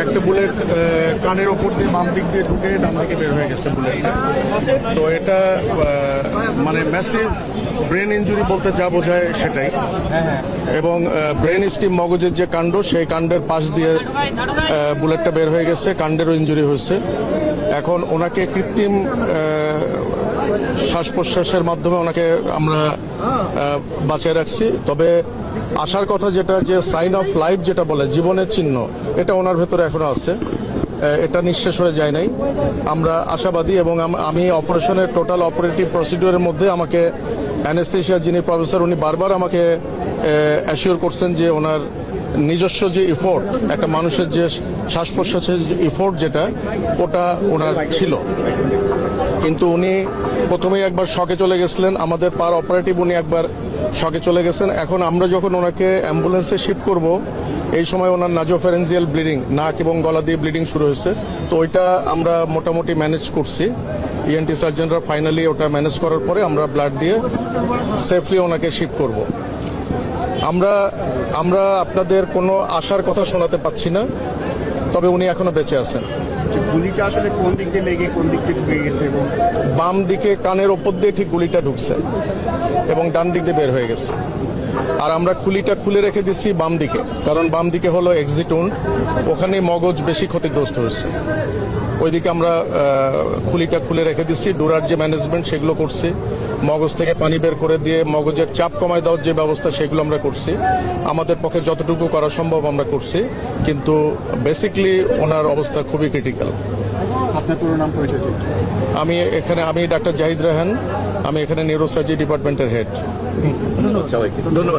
একটা বুলেট কানের ওপর দিয়ে বাম দিক দিয়ে ঢুকে ডান দিকে বের হয়ে গেছে বুলেটটা। তো এটা মানে ম্যাসিভ ব্রেন ইনজুরি বলতে যা বোঝায় সেটাই। এবং ব্রেন স্টিম মগজের যে কাণ্ড, সেই কাণ্ডের পাশ দিয়ে বুলেটটা বের হয়ে গেছে, কাণ্ডেরও ইনজুরি হয়েছে। এখন ওনাকে কৃত্রিম শ্বাস প্রশ্বাসের মাধ্যমে ওনাকে আমরা বাঁচিয়ে রাখছি। তবে আসার কথা যেটা, যে সাইন অফ লাইফ যেটা বলে, জীবনের চিহ্ন, এটা ওনার ভেতরে এখনো আছে, এটা নিঃশেষ হয়ে যায় নাই। আমরা আশাবাদী এবং আমি অপারেশনের টোটাল অপারেটিভ প্রসিডিউরের মধ্যে আমাকে অ্যানেস্থেশিয়া যিনি প্রফেসর, উনি বারবার আমাকে অ্যাসিওর করছেন যে ওনার নিজস্ব যে ইফোর্ট, একটা মানুষের যে শ্বাস প্রশ্বাসের যে ইফোর্ট যেটা, ওটা ওনার ছিল। কিন্তু উনি প্রথমেই একবার শকে চলে গেছিলেন, আমাদের পার অপারেটিভ উনি একবার শকে চলে গেছেন। এখন আমরা যখন ওনাকে অ্যাম্বুলেন্সে শিফট করব, এই সময় ওনার নাজোফ্যারেঞ্জিয়াল ব্লিডিং, নাক এবং গলা দিয়ে ব্লিডিং শুরু হয়েছে। তো ওইটা আমরা মোটামুটি ম্যানেজ করছি। ইএনটি সার্জনরা ফাইনালি ওটা ম্যানেজ করার পরে আমরা ব্লাড দিয়ে সেফলি ওনাকে শিফট করব। আমরা আপনাদের কোনো আশার কথা শোনাতে পাচ্ছি না, তবে উনি এখনো বেঁচে আছেন। গুলিটা আসলে কোন দিক দিয়ে লেগে কোন দিক দিয়ে ঢুকে গেছে? এবং বাম দিকে কানের ওপর দিয়ে ঠিক গুলিটা ঢুকছে এবং ডান দিক দিয়ে বের হয়ে গেছে। আর আমরা খুলিটা খুলে রেখে দিচ্ছি বাম দিকে, কারণ বাম দিকে হলো এক্সিট উন্ড, ওখানে মগজ বেশি ক্ষতিগ্রস্ত হয়েছে। ওইদিকে আমরা খুলিটা খুলে রেখে দিচ্ছি। ডোরার যে ম্যানেজমেন্ট সেগুলো করছি, মগজ থেকে পানি বের করে দিয়ে মগজের চাপ কমায় দেওয়ার যে ব্যবস্থা সেগুলো আমরা করছি। আমাদের পক্ষে যতটুকু করা সম্ভব আমরা করছি, কিন্তু বেসিকলি ওনার অবস্থা খুবই ক্রিটিক্যাল। আপনার পুরো নাম, পরিচয়? আমি ডাক্তার জাহিদ রায়হান, আমি এখানে নিউরোসার্জারি ডিপার্টমেন্টের হেড। ধন্যবাদ সবাইকে। ধন্যবাদ।